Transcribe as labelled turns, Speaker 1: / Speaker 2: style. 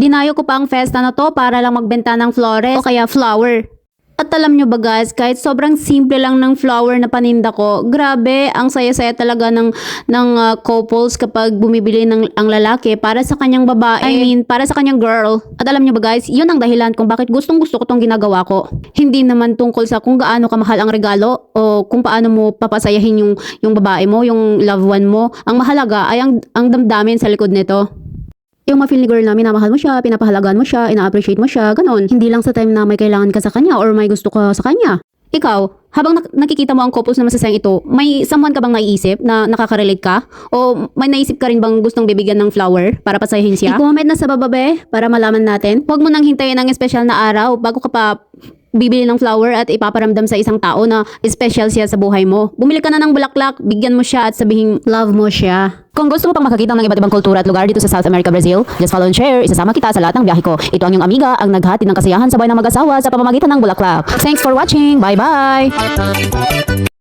Speaker 1: Dinayo ko pa ang festa na to para lang magbenta ng flores o kaya flower. At alam nyo ba guys, kahit sobrang simple lang ng flower na paninda ko, grabe, ang saya-saya talaga ng couples kapag bumibili ang lalaki para sa kanyang babae. I mean, para sa kanyang girl. At alam nyo ba guys, yun ang dahilan kung bakit gustong-gusto ko tong ginagawa ko. Hindi naman tungkol sa kung gaano kamahal ang regalo o kung paano mo papasayahin yung babae mo, yung loved one mo. Ang mahalaga ay ang damdamin sa likod nito. Yung ma-feel ni girl na minamahal mo siya, pinapahalagaan mo siya, ina-appreciate mo siya, ganon. Hindi lang sa time na may kailangan ka sa kanya or may gusto ka sa kanya. Ikaw, habang nakikita mo ang couples na masasayang ito, may someone ka bang naiisip na nakaka-relate ka? O may naisip ka rin bang gustong bibigyan ng flower para pasayahin siya? I-comment na sa baba para malaman natin. Huwag mo nang hintayin ang espesyal na araw bago ka pa bibili ng flower at ipaparamdam sa isang tao na special siya sa buhay mo. Bumili ka na ng bulaklak, bigyan mo siya at sabihin love mo siya. Kung gusto mo pang makakita ng iba't ibang kultura at lugar dito sa South America, Brazil, just follow and share. Isasama kita sa lahat ng biyahe ko. Ito ang iyong amiga, ang naghatid ng kasiyahan sa buhay ng mag-asawa sa pamamagitan ng bulaklak. Thanks for watching. Bye-bye!